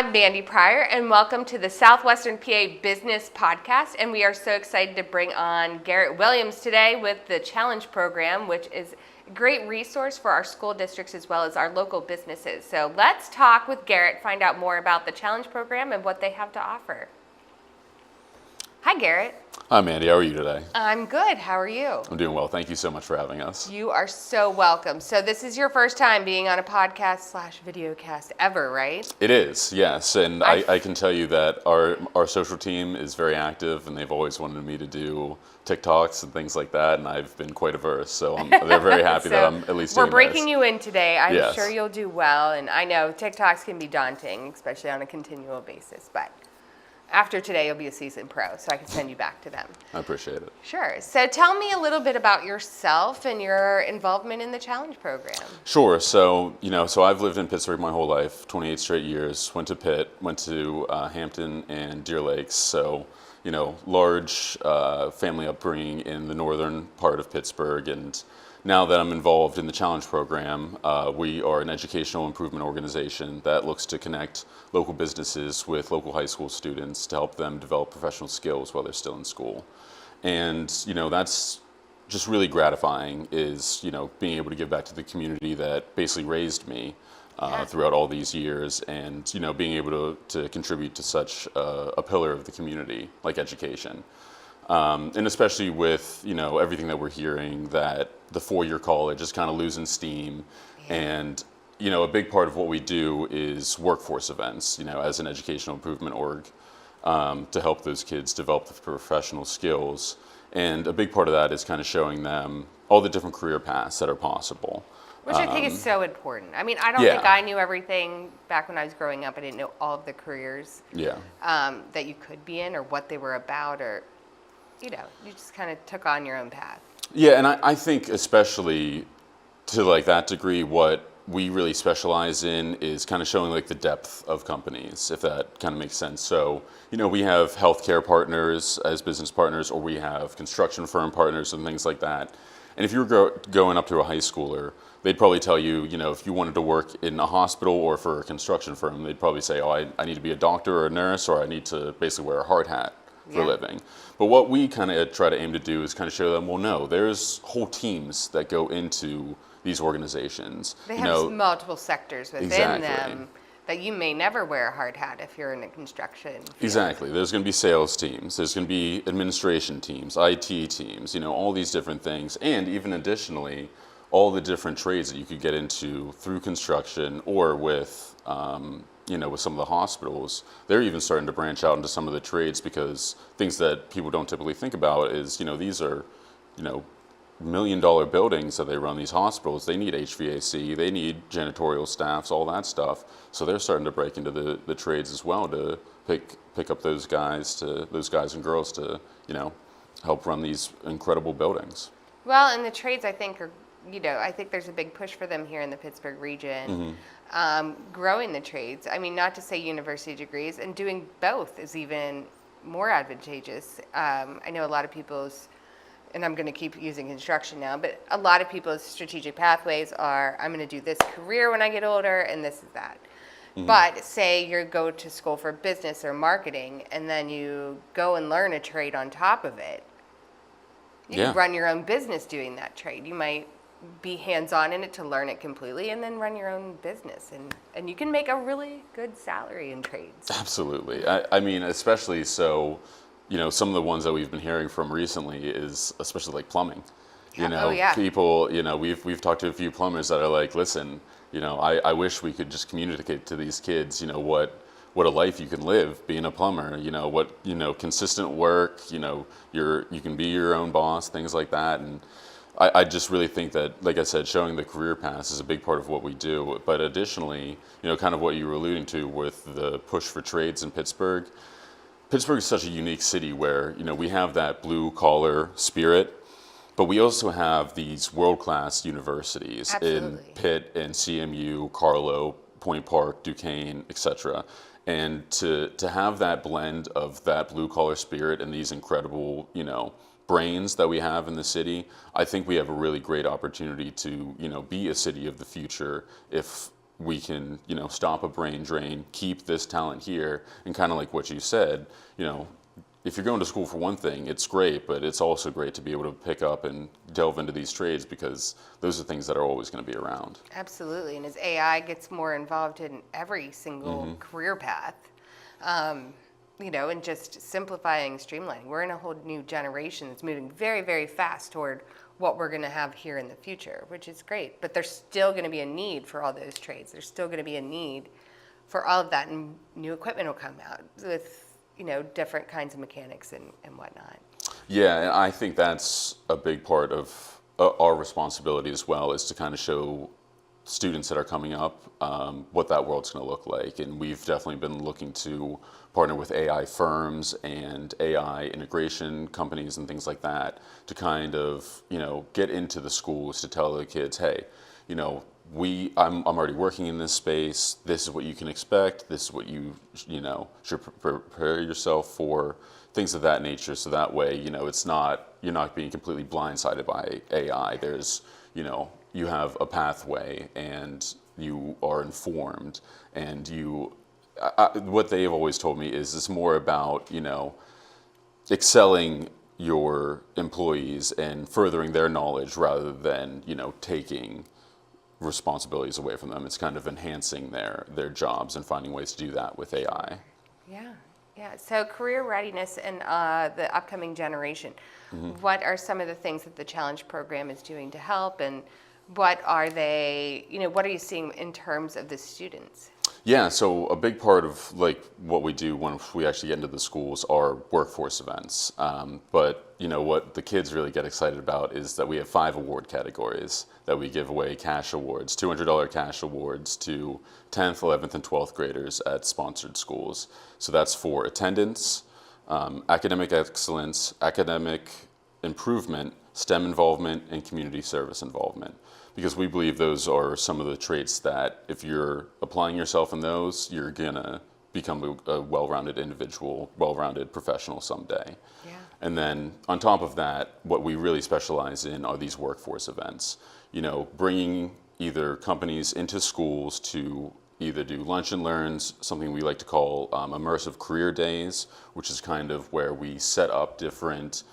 I'm Mandy Pryor, and welcome to the Southwestern PA Business Podcast. And we are so excited to bring on Garrett Williams today with the Challenge Program, which is a great resource for our school districts as well as our local businesses. So let's talk with Garrett, find out more about the Challenge Program and what they have to offer. Hi, Garrett. Hi, Mandy. How are you today? I'm good. How are you? I'm doing well. Thank you so much for having us. You are so welcome. So this is your first time being on a podcast/videocast ever, right? It is, yes. And I can tell you that our social team is very active, and they've always wanted me to do TikToks and things like that, and I've been quite averse. So they're very happy that I'm at least doing this. We're breaking you in today. I'm Yes. sure you'll do well. And I know TikToks can be daunting, especially on a continual basis. But after today, you'll be a seasoned pro, so I can send you back to them. I appreciate it. Sure. So tell me a little bit about yourself and your involvement in the Challenge Program. Sure. So, I've lived in Pittsburgh my whole life, 28 straight years, went to Pitt, went to Hampton and Deer Lakes. So, large family upbringing in the northern part of Pittsburgh. And now that I'm involved in the Challenge Program, we are an educational improvement organization that looks to connect local businesses with local high school students to help them develop professional skills while they're still in school. And, that's just really gratifying is, being able to give back to the community that basically raised me throughout all these years and, being able to contribute to such a pillar of the community like education. And especially with, everything that we're hearing that the four-year college is kind of losing steam. Yeah. And, a big part of what we do is workforce events, as an educational improvement org, to help those kids develop the professional skills. And a big part of that is kind of showing them all the different career paths that are possible. Which I think is so important. I mean, I don't think I knew everything back when I was growing up. I didn't know all of the careers that you could be in or what they were about or, you just kind of took on your own path. Yeah, and I think especially to like that degree, what we really specialize in is kind of showing like the depth of companies, if that kind of makes sense. So, we have healthcare partners as business partners, or we have construction firm partners and things like that. And if you were going up to a high schooler, they'd probably tell you, if you wanted to work in a hospital or for a construction firm, they'd probably say, oh, I need to be a doctor or a nurse, or I need to basically wear a hard hat for a living. But what we kind of try to aim to do is kind of show them, well, no, there's whole teams that go into these organizations. They have multiple sectors within them that you may never wear a hard hat if you're in a construction field. Exactly. There's going to be sales teams. There's going to be administration teams, IT teams, all these different things. And even additionally, all the different trades that you could get into through construction or with, with some of the hospitals. They're even starting to branch out into some of the trades because things that people don't typically think about is, these are, $1 million buildings that they run, these hospitals. They need HVAC, they need janitorial staffs, all that stuff. So they're starting to break into the trades as well to pick up those guys and girls to, help run these incredible buildings. Well, and the trades I think are, I think there's a big push for them here in the Pittsburgh region. Growing the trades. I mean, not to say university degrees, and doing both is even more advantageous. I know a lot of people's, and I'm going to keep using construction now, but a lot of people's strategic pathways are, I'm going to do this career when I get older, and this is that. But say you go to school for business or marketing, and then you go and learn a trade on top of it. You can run your own business doing that trade. You might be hands-on in it to learn it completely and then run your own business. And you can make a really good salary in trades. Absolutely. I mean, especially so, some of the ones that we've been hearing from recently is especially like plumbing. People, we've talked to a few plumbers that are like, listen, I wish we could just communicate to these kids, what a life you can live being a plumber, consistent work, you can be your own boss, things like that. And I just really think that, like I said, showing the career paths is a big part of what we do. But additionally, kind of what you were alluding to with the push for trades in Pittsburgh. Pittsburgh is such a unique city where, we have that blue collar spirit, but we also have these world-class universities in Pitt and CMU, Carlow, Point Park, Duquesne, etc. And to have that blend of that blue collar spirit and these incredible, brains that we have in the city, I think we have a really great opportunity to, be a city of the future if we can, stop a brain drain, keep this talent here, and kind of like what you said, if you're going to school for one thing, it's great, but it's also great to be able to pick up and delve into these trades because those are things that are always going to be around. Absolutely. And as AI gets more involved in every single career path, and just simplifying, streamlining, we're in a whole new generation that's moving very, very fast toward what we're going to have here in the future, which is great. But there's still going to be a need for all those trades. There's still going to be a need for all of that, and new equipment will come out with different kinds of mechanics and whatnot. Yeah, and I think that's a big part of our responsibility as well, is to kind of show students that are coming up what that world's going to look like. And we've definitely been looking to partner with AI firms and AI integration companies and things like that to kind of, get into the schools to tell the kids, hey, I'm already working in this space. This is what you can expect. This is what you should prepare yourself for, things of that nature. So that way, it's not, you're not being completely blindsided by AI. There's, you have a pathway and you are informed, and what they've always told me is it's more about, excelling your employees and furthering their knowledge rather than, taking responsibilities away from them. It's kind of enhancing their jobs and finding ways to do that with AI. Yeah. So career readiness and the upcoming generation. What are some of the things that the Challenge program is doing to help, and what are they? What are you seeing in terms of the students? Yeah, so a big part of what we do when we actually get into the schools are workforce events. But what the kids really get excited about is that we have 5 award categories that we give away cash awards, $200 cash awards to 10th, 11th, and 12th graders at sponsored schools. So that's for attendance, academic excellence, academic improvement, STEM involvement, and community service involvement. Because we believe those are some of the traits that if you're applying yourself in those, you're gonna become a well-rounded individual, well-rounded professional someday. Yeah. And then on top of that, what we really specialize in are these workforce events. Bringing either companies into schools to either do lunch and learns, something we like to call immersive career days, which is kind of where we set up different,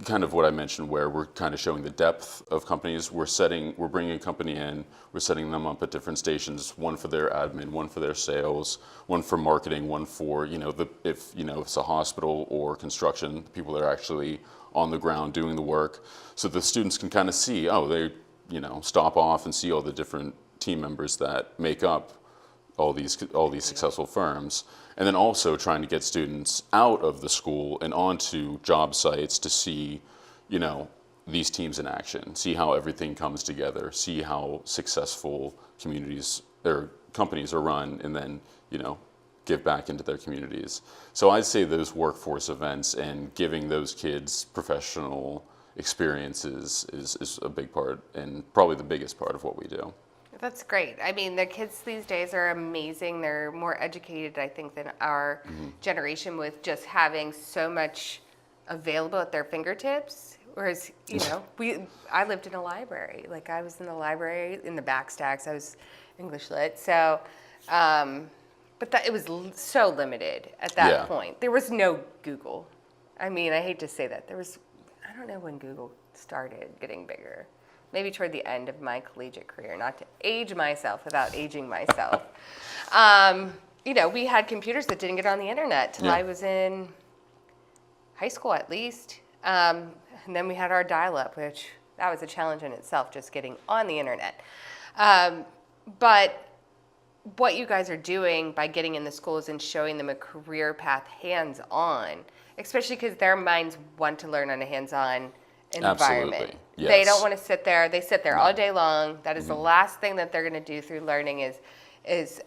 kind of what I mentioned, where we're kind of showing the depth of companies. We're bringing a company in, we're setting them up at different stations, one for their admin, one for their sales, one for marketing, one for, if it's a hospital or construction, the people that are actually on the ground doing the work. So the students can kind of see, they, stop off and see all the different team members that make up all these successful firms. And then also trying to get students out of the school and onto job sites to see, these teams in action, see how everything comes together, see how successful communities or companies are run, and then, give back into their communities. So I'd say those workforce events and giving those kids professional experiences is a big part, and probably the biggest part of what we do. That's great. I mean, the kids these days are amazing. They're more educated, I think, than our generation, with just having so much available at their fingertips. Whereas, I lived in a library. I was in the library in the back stacks. I was English lit. So, but it was so limited at that point. There was no Google. I mean, I hate to say that. I don't know when Google started getting bigger. Maybe toward the end of my collegiate career, not to age myself without aging myself. We had computers that didn't get on the internet till I was in high school at least. And then we had our dial-up, which that was a challenge in itself, just getting on the internet. But what you guys are doing by getting in the schools and showing them a career path hands-on, especially because their minds want to learn on a hands-on environment. Absolutely. Yes. They don't want to sit there. They sit there all day long. That is the last thing that they're going to do through learning is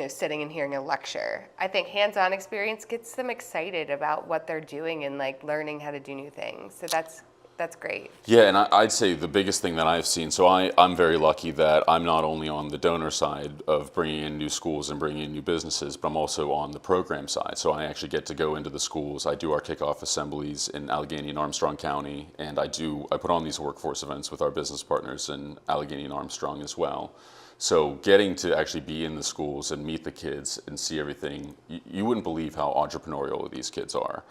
sitting and hearing a lecture. I think hands-on experience gets them excited about what they're doing and learning how to do new things. So that's That's great. Yeah, and I'd say the biggest thing that I've seen, so I'm very lucky that I'm not only on the donor side of bringing in new schools and bringing in new businesses, but I'm also on the program side. So I actually get to go into the schools. I do our kickoff assemblies in Allegheny and Armstrong County, and I put on these workforce events with our business partners in Allegheny and Armstrong as well. So getting to actually be in the schools and meet the kids and see everything, you wouldn't believe how entrepreneurial these kids are.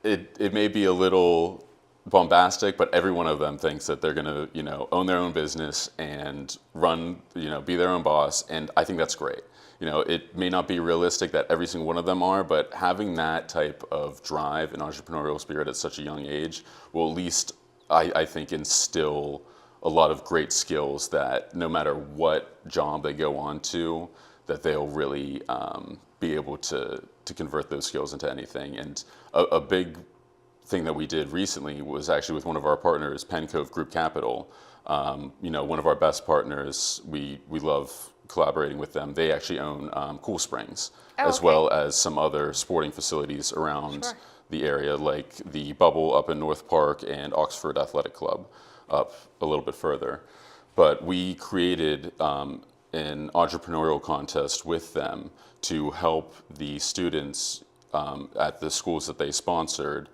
It may be a little bombastic, but every one of them thinks that they're going to, own their own business and run, be their own boss. And I think that's great. It may not be realistic that every single one of them are, but having that type of drive and entrepreneurial spirit at such a young age will at least, I think, instill a lot of great skills that no matter what job they go on to, that they'll really be able to convert those skills into anything. And a big thing that we did recently was actually with one of our partners, Penn Cove Group Capital. One of our best partners, we love collaborating with them. They actually own Cool Springs, as well as some other sporting facilities around the area, like the Bubble up in North Park and Oxford Athletic Club up a little bit further. But we created an entrepreneurial contest with them to help the students at the schools that they sponsored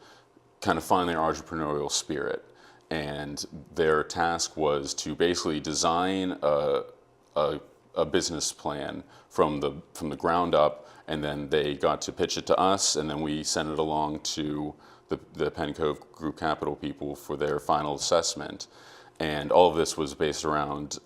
kind of find their entrepreneurial spirit. And their task was to basically design a business plan from the ground up, and then they got to pitch it to us, and then we sent it along to the Penn Cove Group Capital people for their final assessment. And all of this was based around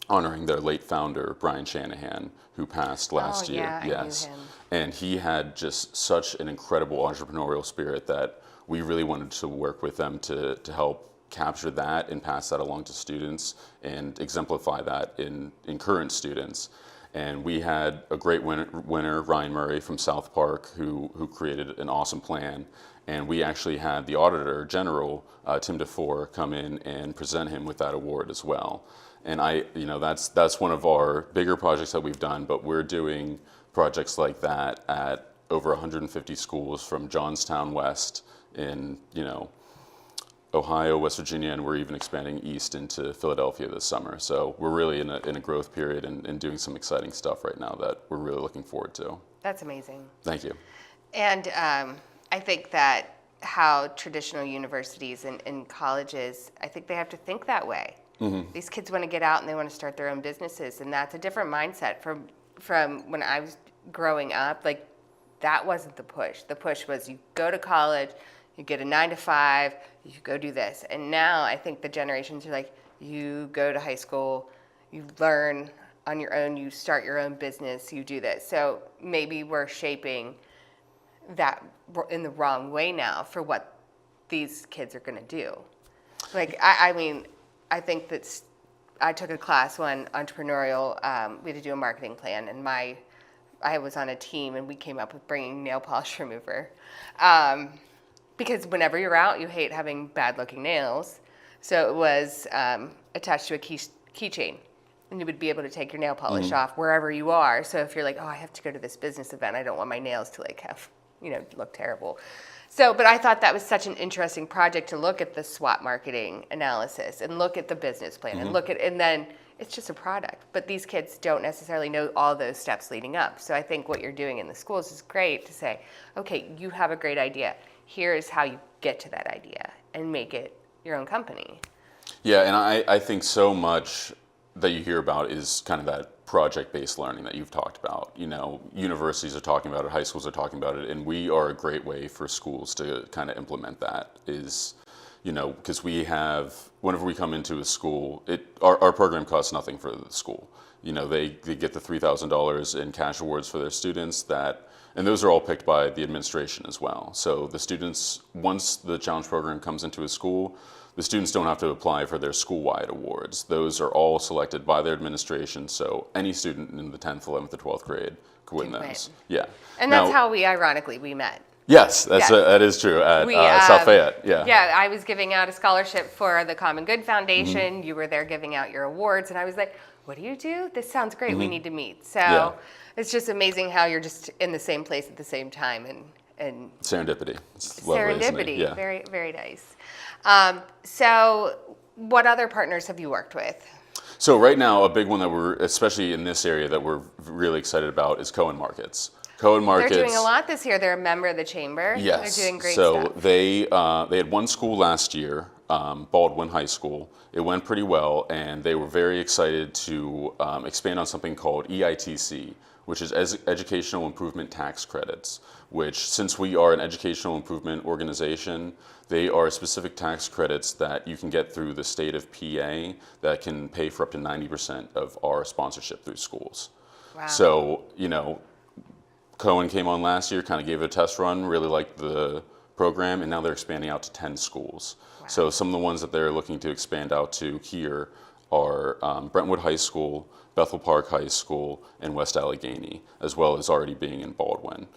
honoring their late founder, Brian Shanahan, who passed last year. Yeah, yes. I knew him. And he had just such an incredible entrepreneurial spirit that we really wanted to work with them to help capture that and pass that along to students and exemplify that in current students. And we had a great winner, Ryan Murray from South Park, who created an awesome plan. And we actually had the Auditor General, Tim DeFore, come in and present him with that award as well. And that's one of our bigger projects that we've done, but we're doing projects like that at over 150 schools from Johnstown West in, Ohio, West Virginia, and we're even expanding east into Philadelphia this summer. So we're really in a growth period and doing some exciting stuff right now that we're really looking forward to. That's amazing. Thank you. And I think that how traditional universities and colleges, I think they have to think that way. Mm-hmm. These kids want to get out and they want to start their own businesses, and that's a different mindset from when I was growing up. Like, that wasn't the push. The push was you go to college, you get a 9-to-5, you go do this. And now I think the generations are like, you go to high school, you learn on your own, you start your own business, you do this. So maybe we're shaping that in the wrong way now for what these kids are going to do. Like, I think that I took a class on entrepreneurial, we had to do a marketing plan, and I was on a team, and we came up with bringing nail polish remover. Because whenever you're out, you hate having bad-looking nails. So it was attached to a keychain, and you would be able to take your nail polish off wherever you are. So if you're like, oh, I have to go to this business event, I don't want my nails to look terrible. So, but I thought that was such an interesting project to look at the SWOT marketing analysis and look at the business plan and then it's just a product. But these kids don't necessarily know all those steps leading up. So I think what you're doing in the schools is great to say, okay, you have a great idea. Here's how you get to that idea and make it your own company. Yeah, and I think so much that you hear about is kind of that project-based learning that you've talked about. Universities are talking about it, high schools are talking about it, and we are a great way for schools to kind of implement that is, because we have, whenever we come into a school, our program costs nothing for the school. They get the $3,000 in cash awards for their students and those are all picked by the administration as well. So the students, once the challenge program comes into a school, the students don't have to apply for their school-wide awards. Those are all selected by their administration, so any student in the 10th, 11th, or 12th grade could win those. Yeah. And that's how we met. Yes, that is true at South Fayette. Yeah. Yeah, I was giving out a scholarship for the Common Good Foundation. Mm-hmm. You were there giving out your awards, and I was like, what do you do? This sounds great. Mm-hmm. We need to meet. So it's just amazing how you're just in the same place at the same time and Serendipity. It's lovely, isn't it? serendipity. Yeah. Very, very nice. So what other partners have you worked with? So right now, a big one that we're, especially in this area, that we're really excited about is Cohen Markets. Cohen Markets. They're doing a lot this year. They're a member of the chamber. Yes. They're doing great so stuff. they had one school last year, Baldwin High School. It went pretty well, and they were very excited to expand on something called EITC, which is Educational Improvement Tax Credits, which, since we are an educational improvement organization, they are specific tax credits that you can get through the state of PA that can pay for up to 90% of our sponsorship through schools. Wow. So, Cohen came on last year, kind of gave it a test run, really liked the program, and now they're expanding out to 10 schools. Wow. So some of the ones that they're looking to expand out to here are Brentwood High School, Bethel Park High School, and West Allegheny, as well as already being in Baldwin.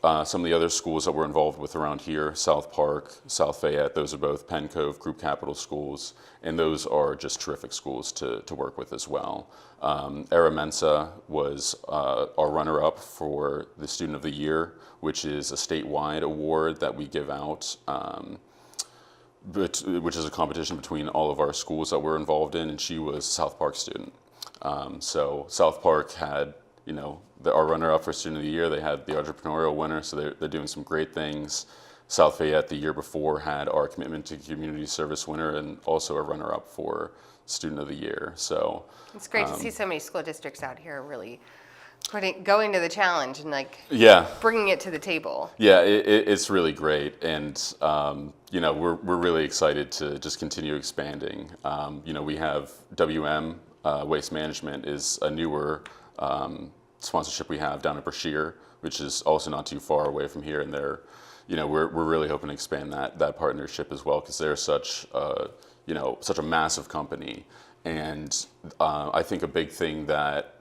Some of the other schools that we're involved with around here, South Park, South Fayette, those are both Penn Cove Group Capital schools, and those are just terrific schools to work with as well. Era Mensa was our runner-up for the Student of the Year, which is a statewide award that we give out, which is a competition between all of our schools that we're involved in, and she was a South Park student. So South Park had, our runner-up for Student of the Year. They had the entrepreneurial winner, so they're doing some great things. South Fayette the year before had our commitment to community service winner and also a runner-up for Student of the Year. So it's great to see so many school districts out here really going to the challenge and bringing it to the table. Yeah, it's really great, and we're really excited to just continue expanding. We have WM Waste Management is a newer sponsorship we have down at Brashear, which is also not too far away from here, and we're really hoping to expand that partnership as well, because they're such a massive company. And I think a big thing that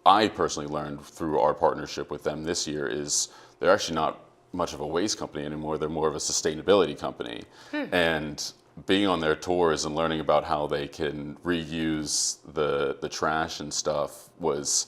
I personally learned through our partnership with them this year is they're actually not much of a waste company anymore. They're more of a sustainability company. And being on their tours and learning about how they can reuse the trash and stuff was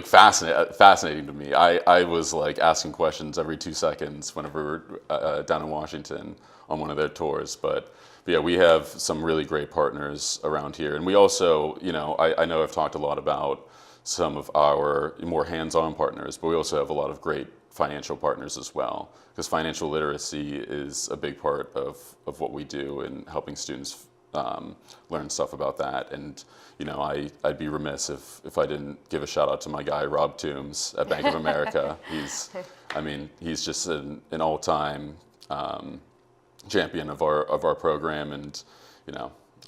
fascinating to me. I was asking questions every 2 seconds whenever we're down in Washington on one of their tours. But yeah, we have some really great partners around here. And we also, I know I've talked a lot about some of our more hands-on partners, but we also have a lot of great financial partners as well, because financial literacy is a big part of what we do in helping students learn stuff about that. And I'd be remiss if I didn't give a shout out to my guy Rob Toombs at Bank of America. He's just an all-time champion of our program, and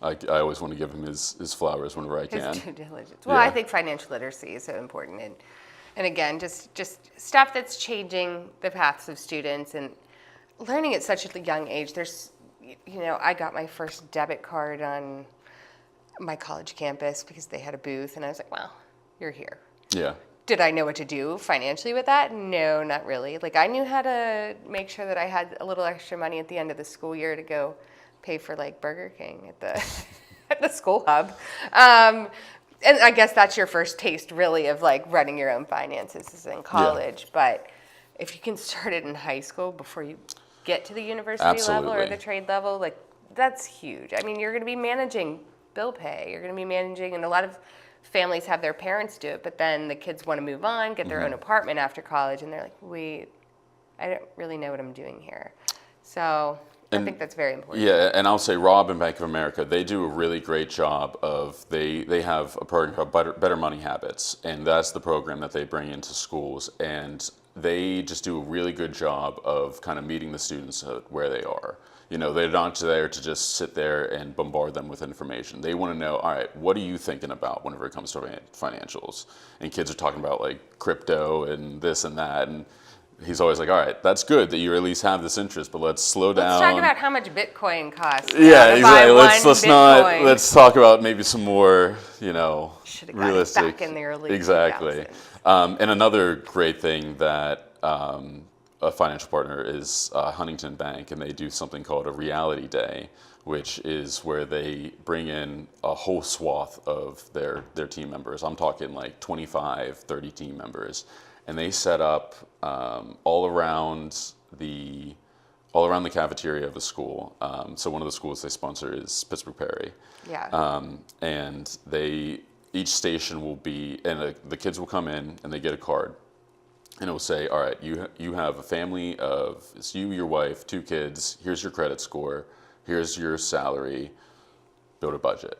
I always want to give him his flowers whenever I can. His due diligence. Well, I think financial literacy is so important, and again, just stuff that's changing the paths of students and learning at such a young age. There's, I got my first debit card on my college campus because they had a booth, and I was like, wow, you're here. Yeah. Did I know what to do financially with that? No, not really. I knew how to make sure that I had a little extra money at the end of the school year to go pay for Burger King at the at the school hub. And I guess that's your first taste really of running your own finances is in college. Yeah. But if you can start it in high school before you get to the university level or the trade level, that's huge. I mean, you're going to be managing bill pay. You're going to be managing, and a lot of families have their parents do it, but then the kids want to move on, get their own apartment after college, and they're like, wait, I don't really know what I'm doing here. So I think that's very important. Yeah, and I'll say Rob and Bank of America, they do a really great job of, they have a program called Better Money Habits, and that's the program that they bring into schools, and they just do a really good job of kind of meeting the students where they are. They're not there to just sit there and bombard them with information. They want to know, all right, what are you thinking about whenever it comes to financials? And kids are talking about crypto and this and that, and he's always like, all right, that's good that you at least have this interest, but let's slow down. Let's talk about how much Bitcoin costs. Yeah, exactly. Let's talk about maybe some more, realistic. Back in the early exactly. 2000s. And another great thing that a financial partner is Huntington Bank, and they do something called a reality day, which is where they bring in a whole swath of their team members. I'm talking 25, 30 team members. And they set up all around all around the cafeteria of a school. So one of the schools they sponsor is Pittsburgh Perry. Yeah. And each station will be, and the kids will come in and they get a card. And it will say, all right, you have a family of, it's you, your wife, 2 kids, here's your credit score, here's your salary, build a budget.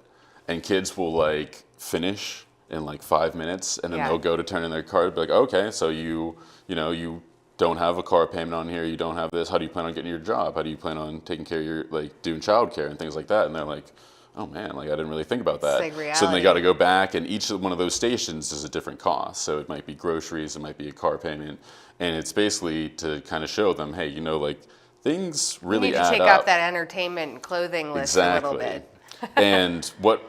And kids will like finish in like 5 minutes, and then they'll go to turn in their card, be like, okay, so you don't have a car payment on here, you don't have this, how do you plan on getting your job? How do you plan on taking care of your, like doing childcare and things like that? And they're like, oh man, like I didn't really think about that. It's like so then they reality. got to go back, and each one of those stations is a different cost. So it might be groceries, it might be a car payment, and it's basically to kind of show them, hey, like things really You need to add take up. up that entertainment and clothing list a little bit. And what,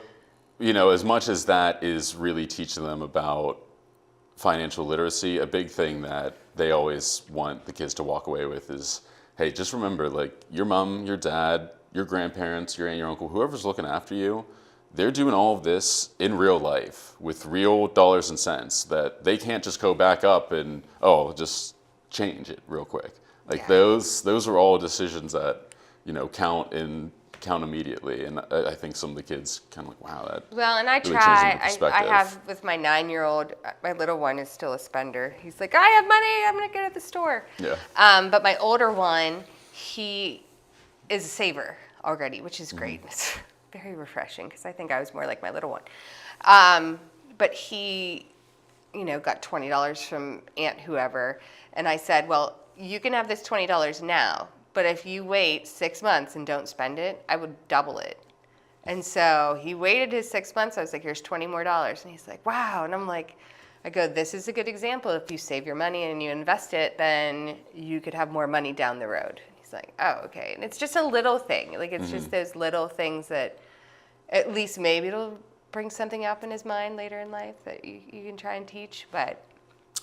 as much as that is really teaching them about financial literacy, a big thing that they always want the kids to walk away with is, hey, just remember, like your mom, your dad, your grandparents, your aunt, your uncle, whoever's looking after you, they're doing all of this in real life with real dollars and cents, that they can't just go back up and, just change it real quick. Like those are all decisions that, count immediately. And I think some of the kids kind of like, wow, that Well, and I really try. changes the perspective. I have with my 9-year-old. My little one is still a spender. He's like, I have money. I'm gonna get at the store. Yeah. But my older one, he is a saver already, which is great. It's very refreshing because I think I was more like my little one. But he, got $20 from Aunt whoever, and I said, well, you can have this $20 now, but if you wait 6 months and don't spend it, I would double it. And so he waited his 6 months. I was like, here's $20 more. And he's like, wow. And I'm like, I go, this is a good example. If you save your money and you invest it, then you could have more money down the road. He's like, oh, okay. And it's just a little thing. Like, it's just those little things that at least maybe it'll bring something up in his mind later in life that you can try and teach. But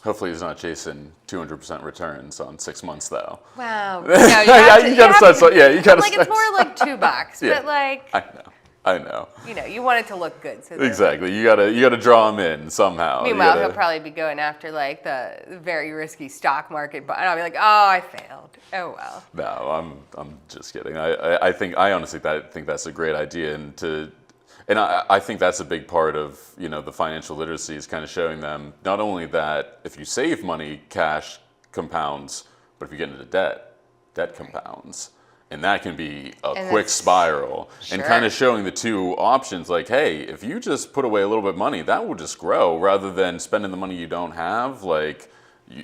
hopefully he's not chasing 200% returns on 6 months, though. wow. No, you gotta start. Yeah, you gotta. Like, it's more like $2, Yeah. but like, I know. you want it to look good. So that- Exactly. You gotta draw him in somehow. Meanwhile, he'll probably be going after like the very risky stock market, and I'll be like, "Oh, I failed. Oh well." No, I'm just kidding. I honestly think that's a great idea, and I think that's a big part of the financial literacy is kind of showing them not only that if you save money, cash compounds, but if you get into debt compounds. And that can be a quick spiral. And kind of showing the two options, like, hey, if you just put away a little bit of money, that will just grow rather than spending the money you don't have. Like,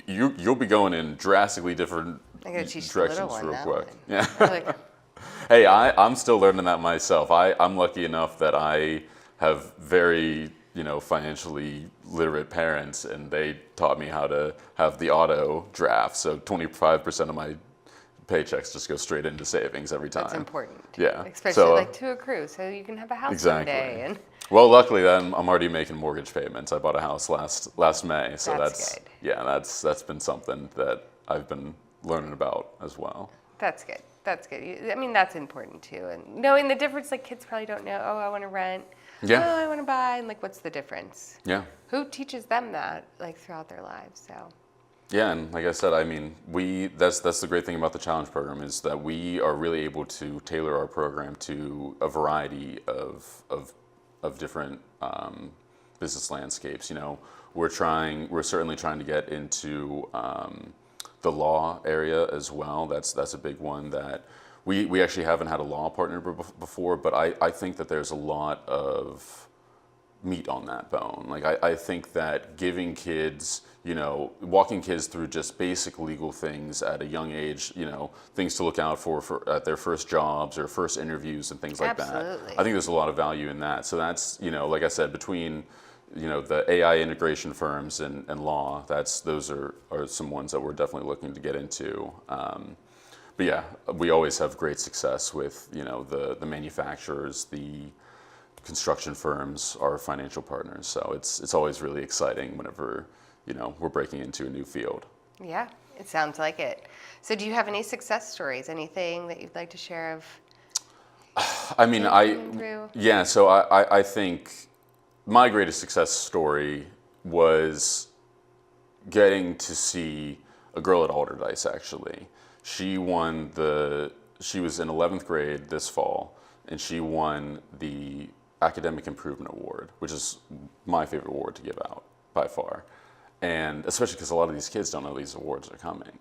you'll be going in drastically different directions real quick. Yeah. Like, Hey, I'm still learning that myself. I'm lucky enough that I have very, financially literate parents, and they taught me how to have the auto draft. So 25% of my paychecks just go straight into savings every time. that's important. Yeah. Especially like to accrue, so you can have a house someday. And Well, luckily then I'm already making mortgage payments. I bought a house last May, so That's good. Yeah, that's been something that I've been learning about as well. that's good. That's good. I mean, that's important too. And knowing the difference, like kids probably don't know. Oh, I want to rent. Yeah. Oh, I want to buy. And like, what's the difference? Yeah. Who teaches them that like throughout their lives? So. Yeah, and like I said, I mean, that's the great thing about the Challenge program is that we are really able to tailor our program to a variety of different business landscapes. We're certainly trying to get into the law area as well. That's a big one that we actually haven't had a law partner before, but I think that there's a lot of meat on that bone. Like I think that giving kids, walking kids through just basic legal things at a young age, things to look out for at their first jobs or first interviews and things like that. Absolutely. I think there's a lot of value in that. So that's, like I said, between the AI integration firms and law, those are some ones that we're definitely looking to get into. But yeah, we always have great success with, the manufacturers, the construction firms, our financial partners. So it's always really exciting whenever, we're breaking into a new field. Yeah, it sounds like it. So do you have any success stories? Anything that you'd like to share of? I mean, so I think my greatest success story was getting to see a girl at Alderdice, actually. She she was in 11th grade this fall, and she won the Academic Improvement Award, which is my favorite award to give out by far. And especially because a lot of these kids don't know these awards are coming.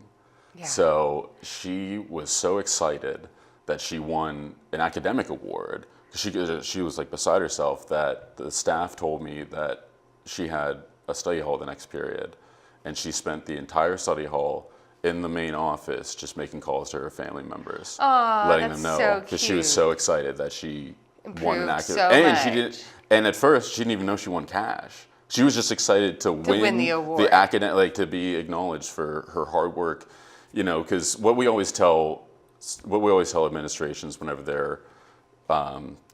Yeah. So she was so excited that she won an academic award. She was like beside herself that the staff told me that she had a study hall the next period, and she spent the entire study hall in the main office just making calls to her family members, letting them know because she was so excited that she won an academic. And she didn't. And at first, she didn't even know she won cash. She was just excited to win the award, academic, like to be acknowledged for her hard work. You know, because what we always tell administrations whenever they're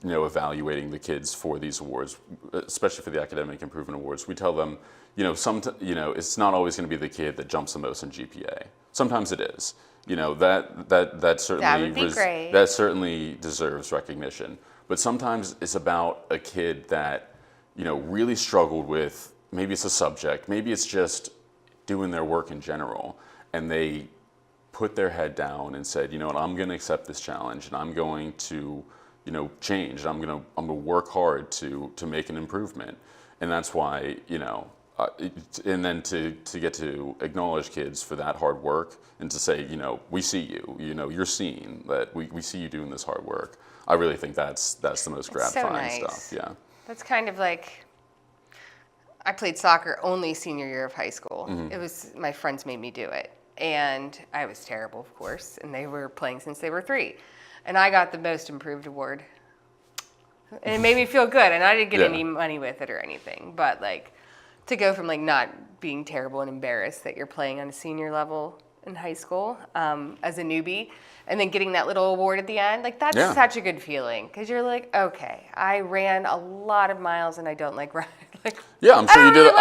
evaluating the kids for these awards, especially for the Academic Improvement Awards, we tell them, it's not always going to be the kid that jumps the most in GPA. Sometimes it is. That certainly that certainly deserves recognition. But sometimes it's about a kid that, really struggled with, maybe it's a subject, maybe it's just doing their work in general, and they put their head down and said, I'm going to accept this challenge, and I'm going to, change, and I'm going to work hard to make an improvement. And that's why, and then to get to acknowledge kids for that hard work and to say, we see you, you're seen, that we see you doing this hard work. I really think that's the most gratifying stuff. Yeah. That's kind of like, I played soccer only senior year of high school. Mm-hmm. It was, my friends made me do it. And I was terrible, of course, and they were playing since they were 3. And I got the most improved award. And it made me feel good, and I didn't get any money with it or anything. But like, to go from like not being terrible and embarrassed that you're playing on a senior level in high school as a newbie, and then getting that little award at the end, like that's such a good feeling, because you're like, okay, I ran a lot of miles and I don't like running. I'm sure you did.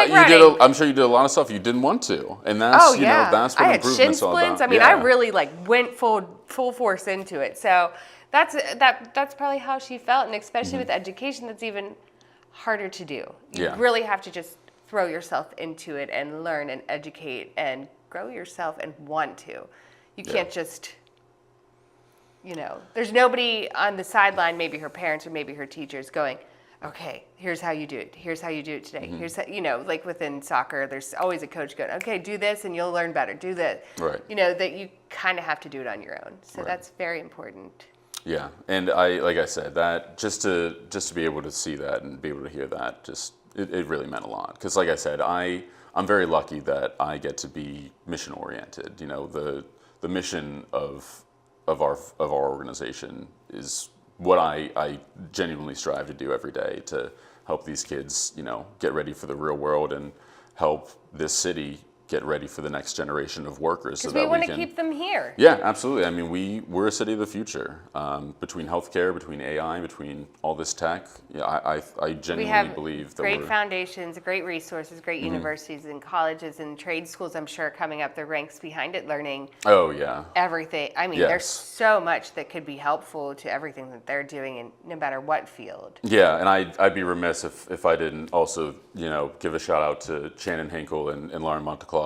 I'm sure you did a lot of stuff you didn't want to, and that's that's what improvement's all about. I mean, I really went full force into it. So that's probably how she felt, and especially with education, that's even harder to do. You really have to just throw yourself into it and learn and educate and grow yourself and want to. You can't just, there's nobody on the sideline, maybe her parents or maybe her teachers, going, okay, here's how you do it. Here's how you do it today. Here's how, like within soccer, there's always a coach going, okay, do this and you'll learn better. Do this. Right. That you kind of have to do it on your own. So that's very important. Yeah, and like I said, that just to be able to see that and be able to hear that, it really meant a lot. Because like I said, I'm very lucky that I get to be mission oriented. The mission of our organization is what I genuinely strive to do every day, to help these kids, get ready for the real world and help this city get ready for the next generation of workers. Because we want to keep them here. Yeah, absolutely. I mean, we're a city of the future. Between healthcare, between AI, between all this tech, I genuinely believe that great foundations, great resources, great universities and colleges and trade schools, I'm sure, coming up the ranks behind it, learning everything. I mean, there's so much that could be helpful to everything that they're doing, in no matter what field. Yeah, and I'd be remiss if I didn't also, give a shout out to Shannon Hinkle and Lauren Monteclavo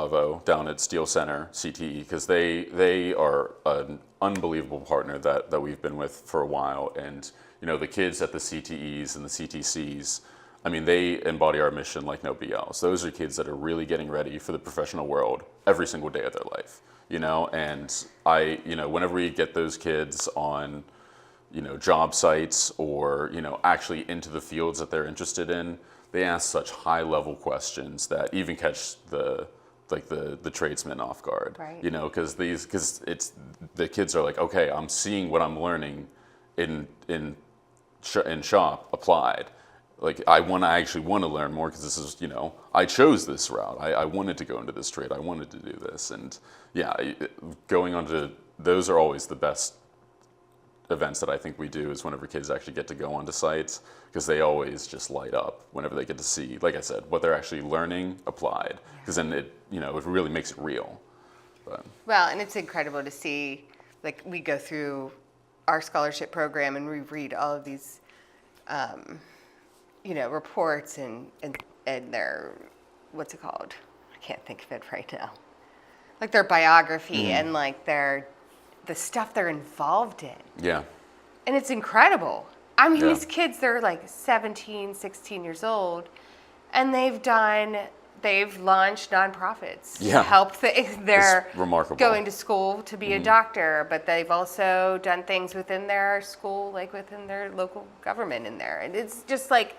down at Steel Center CTE, because they are an unbelievable partner that we've been with for a while. And the kids at the CTEs and the CTCs, I mean, they embody our mission like nobody else. Those are kids that are really getting ready for the professional world every single day of their life. And whenever we get those kids on job sites or actually into the fields that they're interested in, they ask such high level questions that even catch the tradesmen off guard, right? Because it's the kids are like, okay, I'm seeing what I'm learning in shop applied. Like I actually want to learn more, because this is, I chose this route. I wanted to go into this trade. I wanted to do this, and going on to those are always the best events that I think we do, is whenever kids actually get to go onto sites, because they always just light up whenever they get to see, like I said, what they're actually learning applied, because then it really makes it real. Well, and it's incredible to see, like we go through our scholarship program and we read all of these, reports and their, what's it called? I can't think of it right now. Like their biography and like their the stuff they're involved in. Yeah. And it's incredible. I mean, Yeah. these kids, they're like 17, 16 years old, and they've launched nonprofits to Yeah. help. They're It's remarkable. going to school to be a doctor, but they've also done things within their school, like within their local government in there. And it's just like,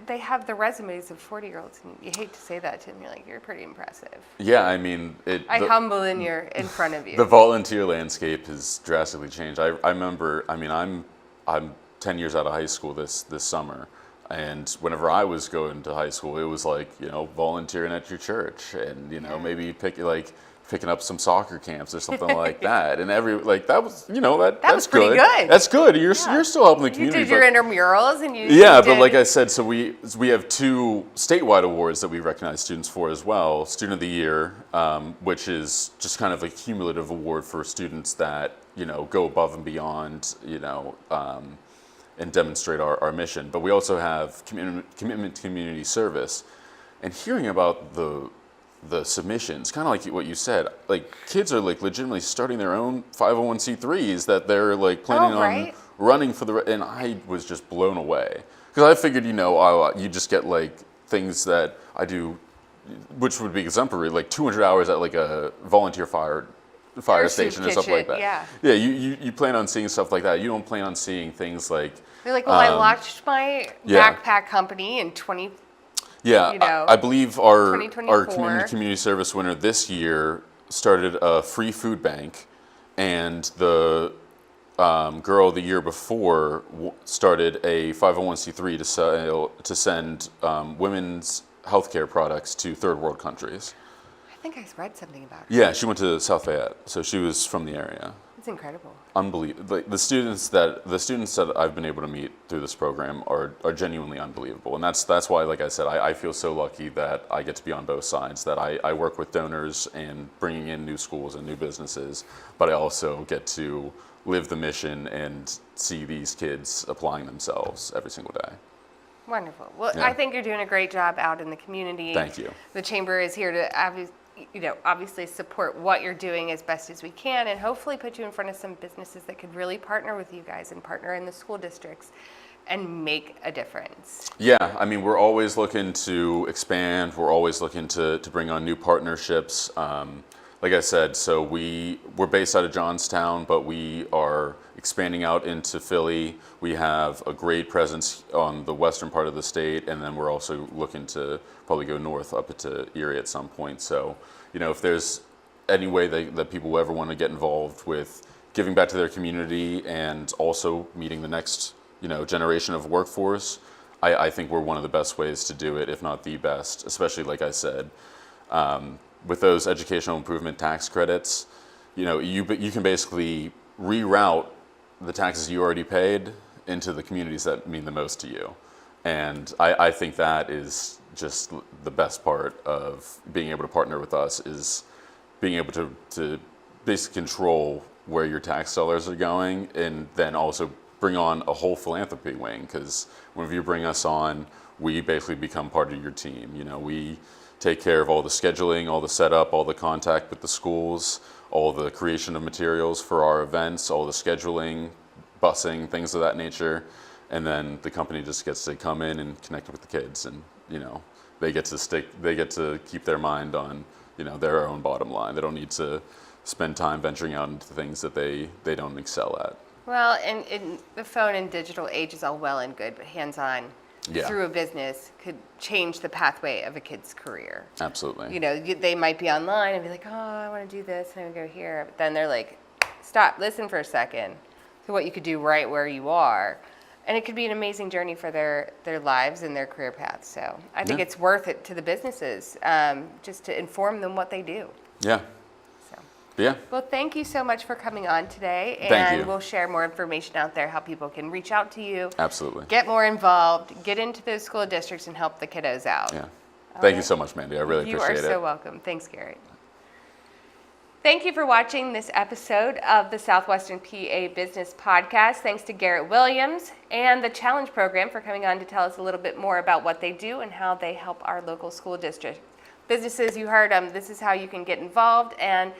they have the resumes of 40-year-olds, and you hate to say that to them. You're like, you're pretty impressive. Yeah, I mean, humble in front of you. the volunteer landscape has drastically changed. I remember, I mean, I'm 10 years out of high school this summer, and whenever I was going to high school, it was like, volunteering at your church, and maybe picking up some soccer camps or something like that. And that was, that's was pretty good. good. That's good. You're still helping the community. You did your intramurals, and but like I said, so we have 2 statewide awards that we recognize students for as well. Student of the Year, which is just kind of a cumulative award for students that go above and beyond, and demonstrate our mission. But we also have commitment to community service, and hearing about the submissions, kind of like what you said, like kids are like legitimately starting their own 501c3s that they're like planning on running for and I was just blown away, because I figured you just get like things that I do, which would be exemplary, like 200 hours at like a volunteer fire station or something like that. Yeah, you plan on seeing stuff like that. You don't plan on seeing things like they're like, well, I launched my backpack company in 20. Yeah, I believe our 2024. community service winner this year started a free food bank, and the girl the year before started a 501c3 to send women's healthcare products to third world countries. I think I read something about it. Yeah, she went to South Fayette, so she was from the area. It's incredible. Unbelievable. Like the students that I've been able to meet through this program are genuinely unbelievable, and that's why, like I said, I feel so lucky that I get to be on both sides. That I work with donors and bringing in new schools and new businesses, but I also get to live the mission and see these kids applying themselves every single day. Wonderful. Well, I think you're doing a great job out in the community. Thank you. The chamber is here to obviously support what you're doing as best as we can, and hopefully put you in front of some businesses that could really partner with you guys and partner in the school districts and make a difference. Yeah, I mean, we're always looking to expand. We're always looking to bring on new partnerships. Like I said, so we're based out of Johnstown, but we are expanding out into Philly. We have a great presence on the western part of the state, and then we're also looking to probably go north up to Erie at some point. So, if there's any way that people will ever want to get involved with giving back to their community and also meeting the next, generation of workforce, I think we're one of the best ways to do it, if not the best, especially like I said. With those educational improvement tax credits, you can basically reroute the taxes you already paid into the communities that mean the most to you. And I think that is just the best part of being able to partner with us, is being able to basically control where your tax dollars are going, and then also bring on a whole philanthropy wing, because whenever you bring us on, we basically become part of your team. We take care of all the scheduling, all the setup, all the contact with the schools, all the creation of materials for our events, all the scheduling, busing, things of that nature. And then the company just gets to come in and connect with the kids, and they get to keep their mind on their own bottom line. They don't need to spend time venturing out into things that they don't excel at. Well, and in the phone and digital age is all well and good, but hands-on through a business could change the pathway of a kid's career. Absolutely. They might be online and be like, oh, I want to do this, and I want to go here. But then they're like, stop, listen for a second to what you could do right where you are. And it could be an amazing journey for their lives and their career paths. So I think it's worth it to the businesses, just to inform them what they do. Yeah. Yeah. Well, thank you so much for coming on today. Thank you. And we'll share more information out there, how people can reach out to you. Absolutely. Get more involved, get into those school districts, and help the kiddos out. Yeah. Thank you so much, Mandy. I really appreciate it. You are so welcome. Thanks, Garrett. Thank you for watching this episode of the Southwestern PA Business Podcast. Thanks to Garrett Williams and the Challenge Program for coming on to tell us a little bit more about what they do and how they help our local school district. Businesses, you heard them, this is how you can get involved and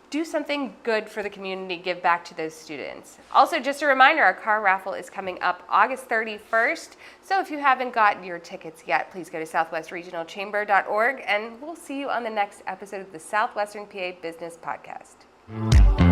do something good for the community, give back to those students. Also, just a reminder, our car raffle is coming up August 31st. So if you haven't gotten your tickets yet, please go to southwestregionalchamber.org, and we'll see you on the next episode of the Southwestern PA Business Podcast.